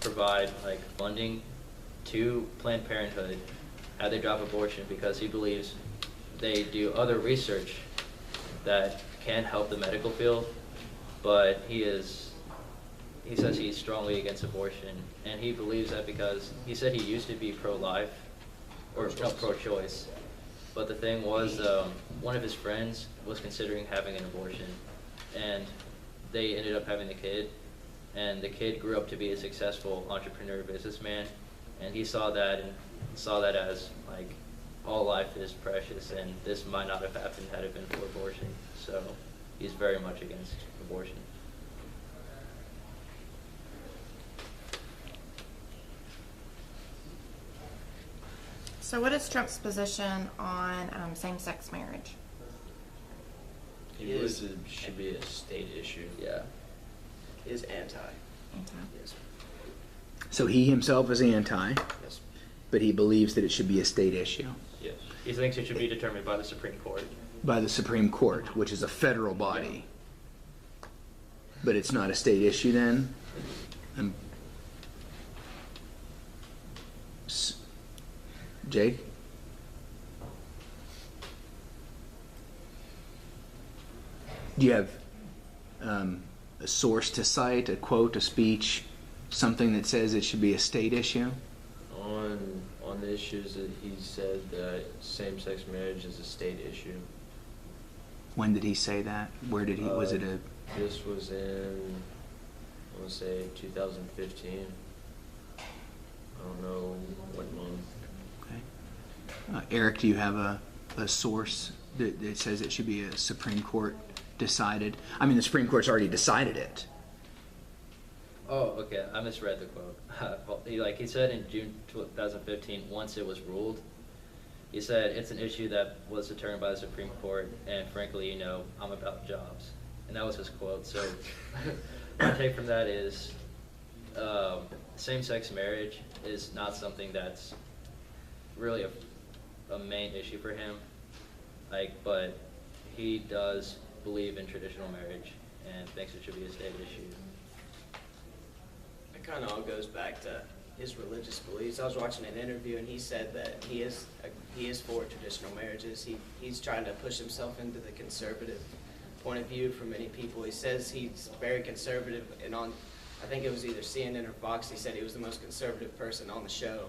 provide like funding to Planned Parenthood had they drop abortion because he believes they do other research that can help the medical field, but he says he's strongly against abortion, and he believes that because he said he used to be pro-life, or no, pro-choice, but the thing was, one of his friends was considering having an abortion, and they ended up having the kid, and the kid grew up to be a successful entrepreneur businessman, and he saw that as like all life is precious, and this might not have happened had it been for abortion. So he's very much against abortion. So what is Trump's position on same-sex marriage? He believes it should be a state issue. Yeah. Is anti. Anti. Yes. So he himself is anti, Yes. but he believes that it should be a state issue Yes. He thinks it should be determined by the Supreme Court. by the Supreme Court, which is a federal body. But it's not a state issue then? Jake? Do you have a source to cite, a quote, a speech, something that says it should be a state issue? On the issues that he said that same-sex marriage is a state issue. When did he say that? Where did he, was it a... This was in, I want to say 2015. I don't know what month. Okay. Eric, do you have a source that says it should be a Supreme Court decided? I mean, the Supreme Court's already decided it. Oh, okay. I misread the quote. He said in June 2015, once it was ruled, he said it's an issue that was determined by the Supreme Court, and frankly, I'm about jobs, and that was his quote. So my take from that is, same-sex marriage is not something that's really a main issue for him. But he does believe in traditional marriage and thinks it should be a state issue. It kind of all goes back to his religious beliefs. I was watching an interview and he said that he is for traditional marriages. He's trying to push himself into the conservative point of view for many people. He says he's very conservative, and I think it was either CNN or Fox, he said he was the most conservative person on the show.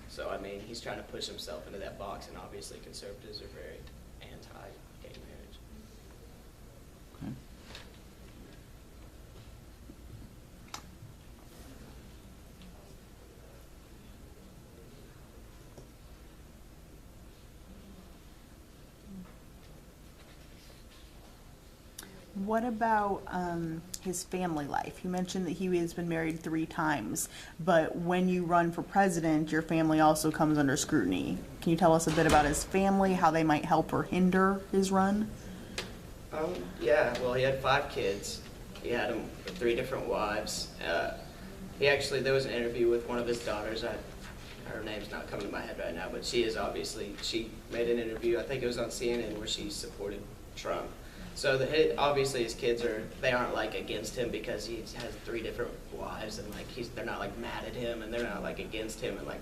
So I mean, he's trying to push himself into that box, and obviously conservatives are very anti-gay marriage. Okay. What about his family life? You mentioned that he has been married 3 times, but when you run for president, your family also comes under scrutiny. Can you tell us a bit about his family, how they might help or hinder his run? Yeah, well, he had 5 kids. He had them with 3 different wives. There was an interview with one of his daughters. Her name's not coming to my head right now, but she made an interview, I think it was on CNN, where she supported Trump. So obviously his kids aren't like against him because he has 3 different wives, and they're not like mad at him, and they're not like against him and like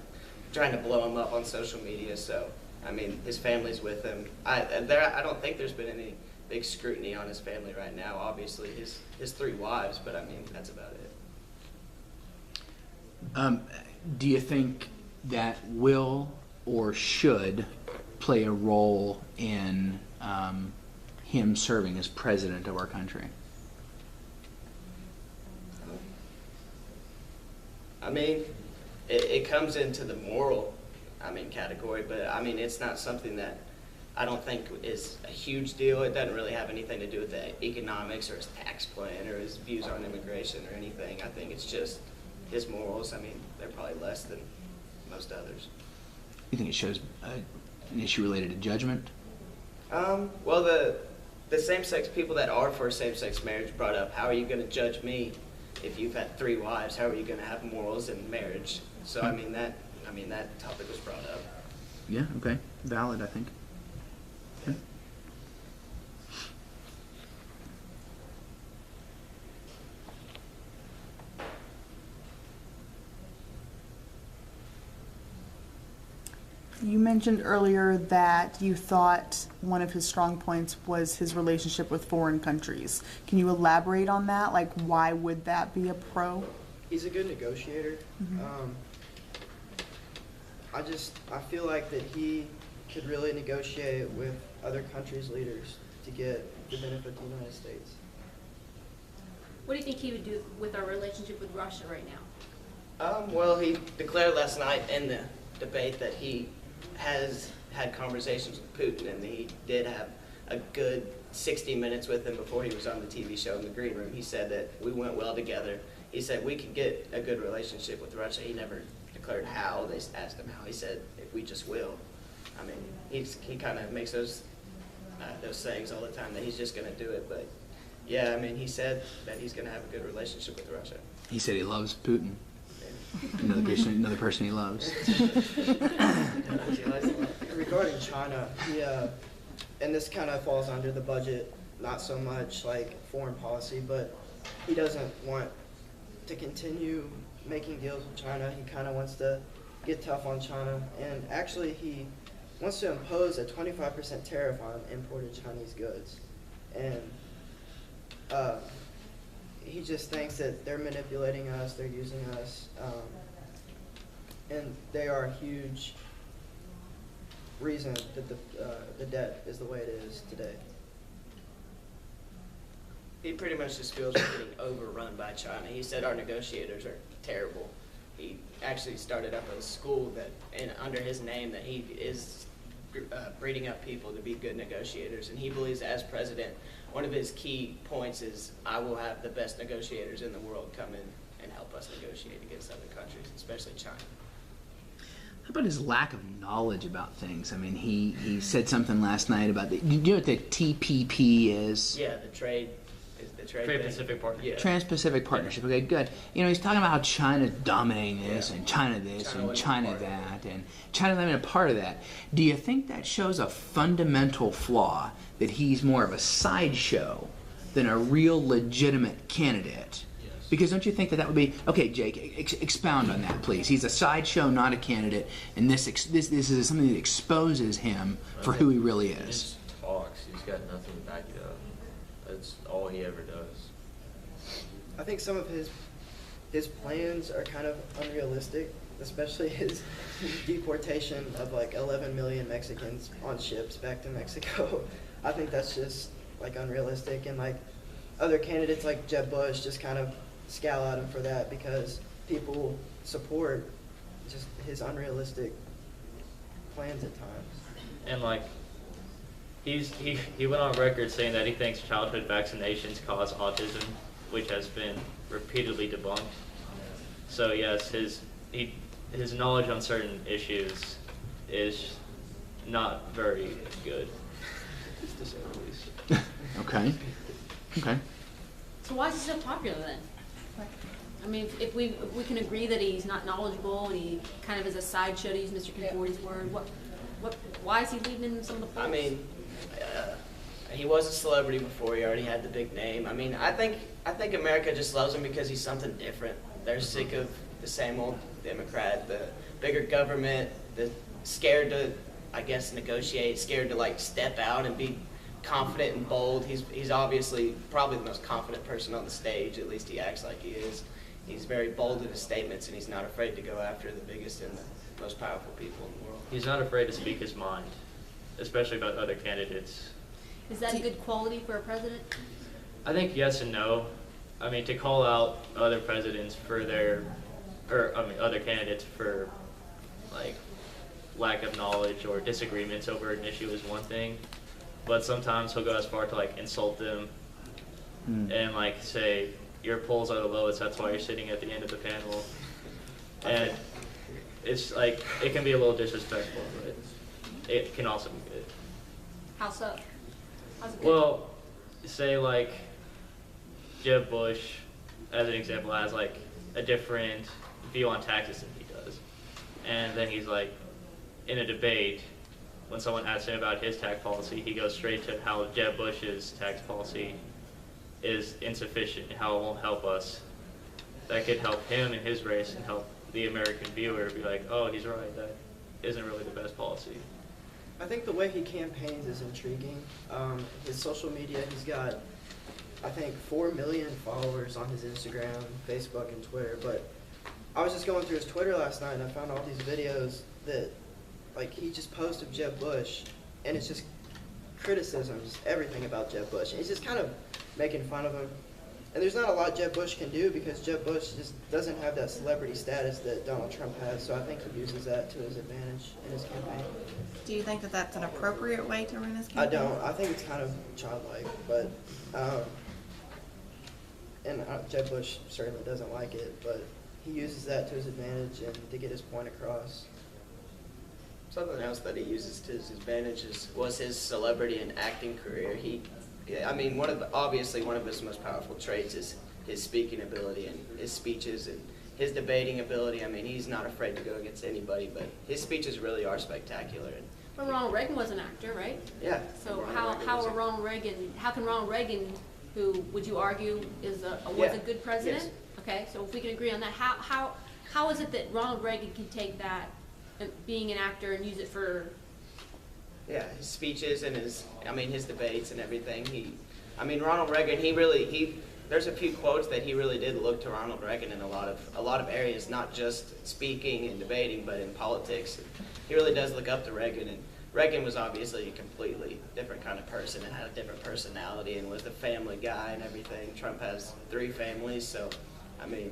trying to blow him up on social media. So I mean, his family's with him. I don't think there's been any big scrutiny on his family right now. Obviously his 3 wives, but I mean that's about it. Do you think that will or should play a role in him serving as president of our country? I mean, it comes into the moral, category, but I mean, it's not something that I don't think is a huge deal. It doesn't really have anything to do with the economics or his tax plan or his views on immigration or anything. I think it's just his morals. I mean, they're probably less than most others. You think it shows an issue related to judgment? Well, the same-sex people that are for same-sex marriage brought up, how are you going to judge me if you've had 3 wives? How are you going to have morals in marriage? So I mean that topic was brought up. Yeah, okay. Valid, I think. Okay. You mentioned earlier that you thought one of his strong points was his relationship with foreign countries. Can you elaborate on that? Like, why would that be a pro? He's a good negotiator. I feel like that he could really negotiate with other countries' leaders to get the benefit of the United States. What do you think he would do with our relationship with Russia right now? Well, he declared last night in the debate that he has had conversations with Putin, and he did have a good 60 minutes with him before he was on the TV show in the Green Room. He said that we went well together. He said we could get a good relationship with Russia. He never declared how. They asked him how. He said, if we just will. I mean, he kind of makes those sayings all the time that he's just going to do it. But, yeah, I mean, he said that he's going to have a good relationship with Russia. He said he loves Putin. Another person he loves. Regarding China, and this kind of falls under the budget, not so much like foreign policy, but he doesn't want to continue making deals with China. He kind of wants to get tough on China, and actually he wants to impose a 25% tariff on imported Chinese goods. And he just thinks that they're manipulating us, they're using us, and they are a huge reason that the debt is the way it is today. He pretty much just feels we're getting overrun by China. He said our negotiators are terrible. He actually started up a school under his name that he is breeding up people to be good negotiators. And he believes as president, one of his key points is I will have the best negotiators in the world come in and help us negotiate against other countries, especially China. How about his lack of knowledge about things? I mean, he said something last night about do you know what the TPP is? Yeah, the trade thing. Trade-Pacific Partnership. Yeah. Trans-Pacific Partnership. Okay, good. You know, he's talking about how China's dominating this, Yeah. and China this, China and wasn't China part of it. that, and China's not even a part of that. Do you think that shows a fundamental flaw, that he's more of a sideshow than a real legitimate candidate? Because don't you think that would be okay, Jake? Expound on that, please. He's a sideshow, not a candidate, and this is something that exposes him for who he really He is. just talks. He's got nothing to back it up. That's all he ever does. I think some of his plans are kind of unrealistic, especially his deportation of like 11 million Mexicans on ships back to Mexico. I think that's just like unrealistic, and like other candidates like Jeb Bush just kind of scowl at him for that because people support just his unrealistic plans at times. And like, he went on record saying that he thinks childhood vaccinations cause autism, which has been repeatedly debunked. So yes, his knowledge on certain issues is not very good, to say the least. Okay. Okay. So why is he so popular then? I mean, if we can agree that he's not knowledgeable and he kind of is a sideshow, to use Mr. Conforti's word, why is he leading in some of the polls? I mean, he was a celebrity before. He already had the big name. I mean, I think America just loves him because he's something different. They're sick of the same old Democrat, the bigger government, the scared to, I guess, negotiate, scared to like step out and be confident and bold. He's obviously probably the most confident person on the stage. At least he acts like he is. He's very bold in his statements, and he's not afraid to go after the biggest and the most powerful people in the world. He's not afraid to speak his mind, especially about other candidates. Is that a good quality for a president? I think yes and no. I mean, to call out other presidents for other candidates for, like, lack of knowledge or disagreements over an issue is one thing, but sometimes he'll go as far to, like, insult them and, like, say, your polls are the lowest, that's why you're sitting at the end of the panel. And it's, like, it can be a little disrespectful, but it can also be good. How so? How's it good? Well, say like Jeb Bush, as an example, has like a different view on taxes than he does. And then he's like, in a debate, when someone asks him about his tax policy, he goes straight to how Jeb Bush's tax policy is insufficient and how it won't help us. That could help him in his race and help the American viewer be like, oh, he's right. isn't really the best policy. I think the way he campaigns is intriguing. His social media, he's got, I think, 4 million followers on his Instagram, Facebook, and Twitter. But I was just going through his Twitter last night, and I found all these videos that, like, he just posts of Jeb Bush, and it's just criticisms, everything about Jeb Bush. And he's just kind of making fun of him. And there's not a lot Jeb Bush can do because Jeb Bush just doesn't have that celebrity status that Donald Trump has. So I think he uses that to his advantage in his campaign. Do you think that that's an appropriate way to run his I campaign? don't. I think it's kind of childlike, but Jeb Bush certainly doesn't like it, but he uses that to his advantage and to get his point across. Something else that he uses to his advantage was his celebrity and acting career. I mean, obviously one of his most powerful traits is his speaking ability and his speeches and his debating ability. I mean, he's not afraid to go against anybody, but his speeches really are spectacular. And But Ronald Reagan was an actor, right? yeah. So Ronald Reagan was how can Ronald Reagan, who would you argue was Yeah. a good president? Yes. Okay, so if we can agree on that, how is it that Ronald Reagan can take that, being an actor, and use it for? Yeah, his speeches and his debates and everything. Ronald Reagan, there's a few quotes that he really did look to Ronald Reagan in a lot of areas, not just speaking and debating, but in politics. He really does look up to Reagan, and Reagan was obviously a completely different kind of person and had a different personality and was the family guy and everything. Trump has 3 families, so, I mean,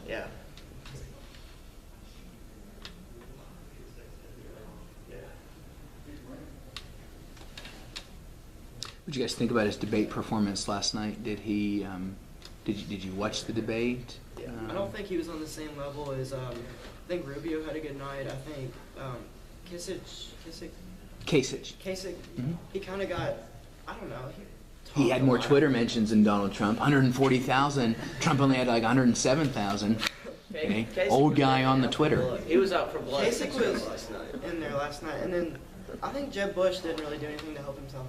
yeah. What did you guys think about his debate performance last night? Did he? Did you watch the debate? Yeah, I don't think he was on the same level as. I think Rubio had a good night. I think Kasich. Mhm. He kind of got. I don't know. He had talked a more lot. Twitter mentions than Donald Trump. 140,000. Trump only had like 107,000. Okay. Kasich Old was guy on the out for Twitter. blood. He was out for blood Kasich was last night. in there last night, and then I think Jeb Bush didn't really do anything to help himself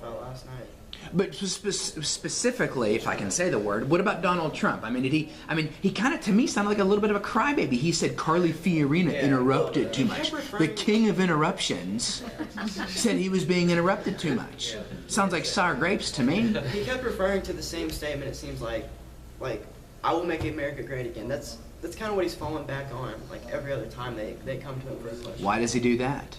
out last night. But specifically, if I can say the word, what about Donald Trump? I mean, he kind of, to me, sounded like a little bit of a crybaby. He said Carly Fiorina Yeah. interrupted too much. He kept referring- The king of interruptions said he was being interrupted too much. Sounds like sour grapes to me. He kept referring to the same statement. It seems like I will make America great again. That's kind of what he's falling back on. Like every other time they come to him for a question. Why does he do that?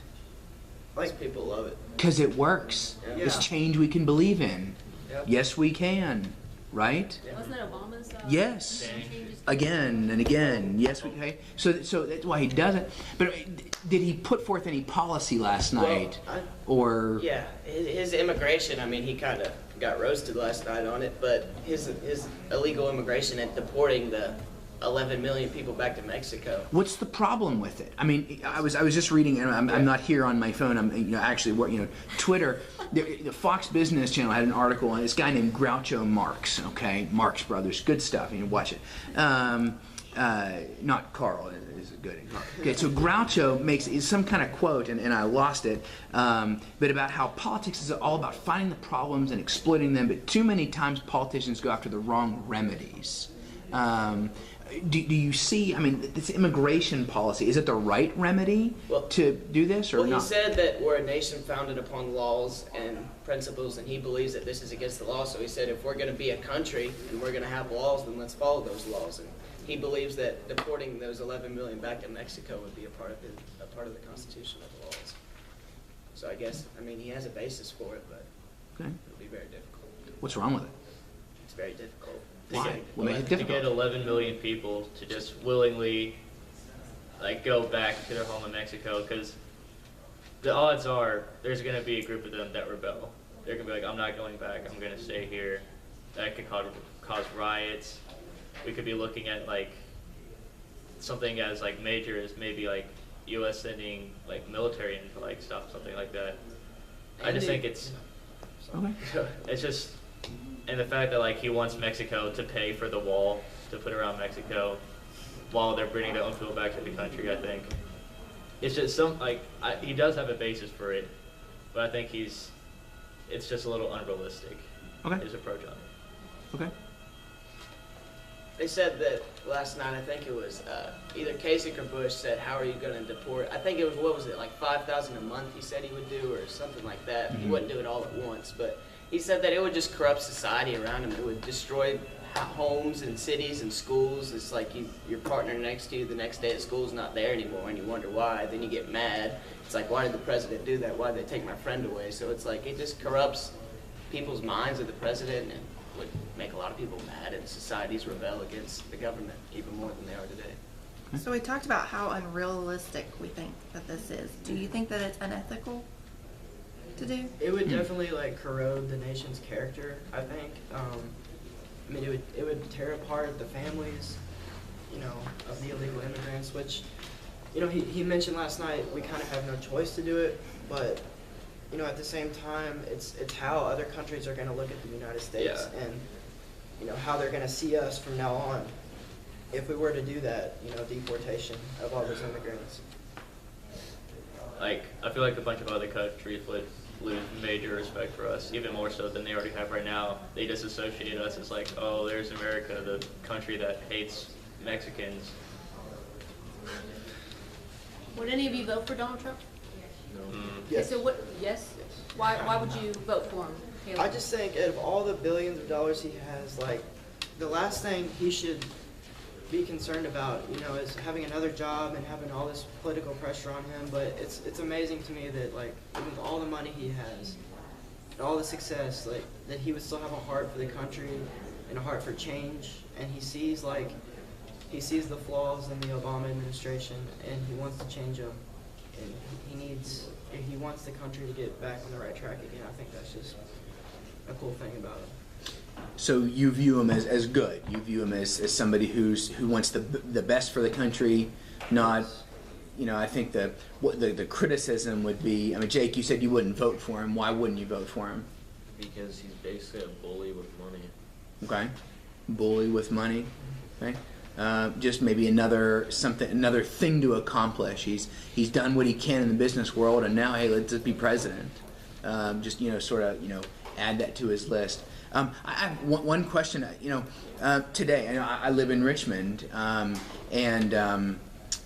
Like, people love it. Because it works. Yeah. It's change we can believe in. Yep. Yes, we can. Right? Wasn't that Obama's? Yes. changes? Again and again. Yes, we okay. So that's why he does it. But did he put forth any policy last night? Or Yeah, his immigration, he kind of got roasted last night on it, but his illegal immigration and deporting the 11 million people back to Mexico. what's the problem with it? I mean, I was just reading, and I'm not here on my phone. I'm actually Twitter. The Fox Business Channel had an article on this guy named Groucho Marx. Okay, Marx Brothers, good stuff. You can watch it. Not Carl is good. Okay, so Groucho makes some kind of quote, and I lost it, but about how politics is all about finding the problems and exploiting them, but too many times politicians go after the wrong remedies. Do you see, this immigration policy, is it the right remedy to do this or Well, not? he said that we're a nation founded upon laws and principles, and he believes that this is against the law. So he said if we're going to be a country and we're going to have laws, then let's follow those laws. And he believes that deporting those 11 million back to Mexico would be a part of the Constitution of the laws. So I guess, he has a basis for it, but Okay. it'll be very difficult. What's wrong with it? It's very difficult. Why? What makes it To get difficult? 11 million people to just willingly go back to their home in Mexico, because the odds are there's going to be a group of them that rebel. They're going to be like, I'm not going back, I'm going to stay here. That could cause riots. We could be looking at something as major as maybe U.S. sending military in to stop something like that. I just think it's Okay. it's just, and the fact that he wants Mexico to pay for the wall to put around Mexico while they're bringing their own people back to the country, I think it's just he does have a basis for it, but I think it's just a little unrealistic. Okay. His approach on it. Okay. they said that last night, I think it was either Kasich or Bush said, how are you going to deport? I think it was, what was it, like 5,000 a month he said he would do or something like that. He wouldn't do it all at once, but he said that it would just corrupt society around him. It would destroy homes and cities and schools. It's like your partner next to you the next day at school's not there anymore and you wonder why. Then you get mad. It's like, why did the president do that? Why did they take my friend away? So it's like it just corrupts people's minds of the president and would make a lot of people mad, and societies rebel against the government even more than they are today. So we talked about how unrealistic we think that this is. Do you think that it's unethical to do? It would definitely like corrode the nation's character, I think. I mean, it would tear apart the families, you know, of the illegal immigrants, which, you know, he mentioned last night we kind of have no choice to do it, but, you know, at the same time, it's how other countries are going to look at the United States and, you know, how they're going to see us from now on if we were to do that, you know, deportation of all those immigrants. Like, I feel like a bunch of other countries would lose major respect for us, even more so than they already have right now. They just associate us as like, oh, there's America, the country that hates Mexicans. Would any of you vote for Donald Trump? No. Okay, so what, yes? Why would you vote for him? Caleb? I just think out of all the billions of dollars he has, like, the last thing he should be concerned about, you know, is having another job and having all this political pressure on him. But it's amazing to me that, like, with all the money he has, and all the success, like, that he would still have a heart for the country and a heart for change. And he sees the flaws in the Obama administration, and he wants to change them. And he wants the country to get back on the right track again. I think that's just a cool thing about him. So you view him as good. You view him as somebody who wants the best for the country, not, you know, I think the criticism would be, I mean, Jake, you said you wouldn't vote for him. Why wouldn't you vote for him? Because he's basically a bully with money. Okay. Bully with money. Okay. Just maybe another thing to accomplish. He's done what he can in the business world, and now, hey, let's just be president. Just, you know, sort of, you know, add that to his list. I have one question. You know, today, you know, I live in Richmond, and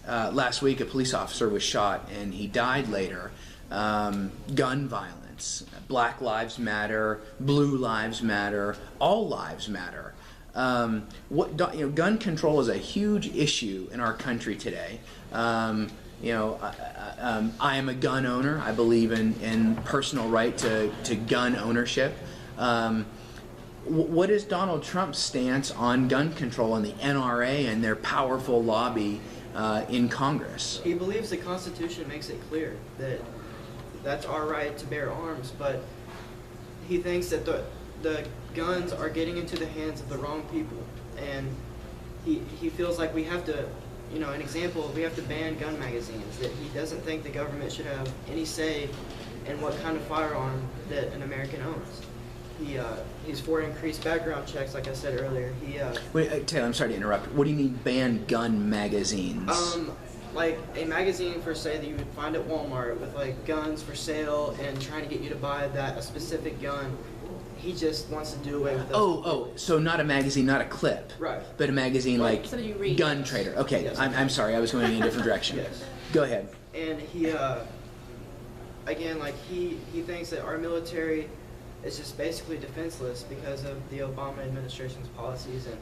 last week a police officer was shot and he died later. Gun violence, Black Lives Matter, Blue Lives Matter, all lives matter. Gun control is a huge issue in our country today. You know, I am a gun owner. I believe in personal right to gun ownership. What is Donald Trump's stance on gun control and the NRA and their powerful lobby in Congress? He believes the Constitution makes it clear that that's our right to bear arms, but he thinks that the guns are getting into the hands of the wrong people, and he feels like we have to, you know, an example, we have to ban gun magazines, that he doesn't think the government should have any say in what kind of firearm that an American owns. He's for increased background checks, like I said earlier. Wait, Taylor, I'm sorry to interrupt. What do you mean ban gun magazines? Like a magazine for, say, that you would find at Walmart with like guns for sale and trying to get you to buy a specific gun. He just wants to do away with those. So not a magazine, not a clip. Right. But a magazine like something you read. Gun Trader. Okay, Yes. I'm sorry, I was going in a different direction. Yes. Go ahead. And he thinks that our military is just basically defenseless because of the Obama administration's policies, and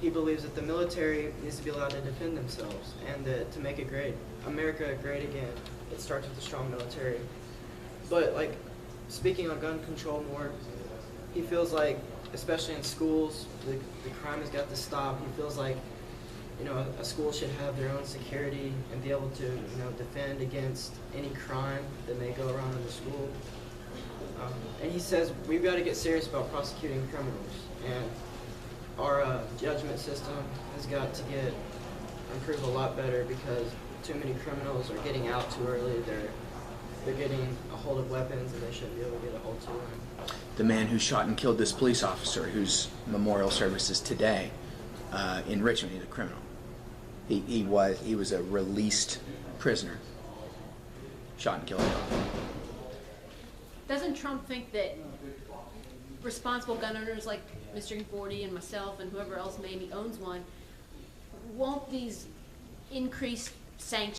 he believes that the military needs to be allowed to defend themselves, and that to make America great again, it starts with a strong military. But like, speaking on gun control more, he feels like, especially in schools, the crime has got to stop. He feels like, you know, a school should have their own security and be able to, you know, defend against any crime that may go around in the school. And he says we've got to get serious about prosecuting criminals, and our judgment system has got to improve a lot better, because too many criminals are getting out too early. They're getting a hold of weapons and they shouldn't be able to get a hold to them. The man who shot and killed this police officer, whose memorial service is today in Richmond, he's a criminal. He was a released prisoner. Shot and killed him. Doesn't Trump think that responsible gun owners like Mr. Conforti and myself and whoever else maybe owns one, won't these increased sanctions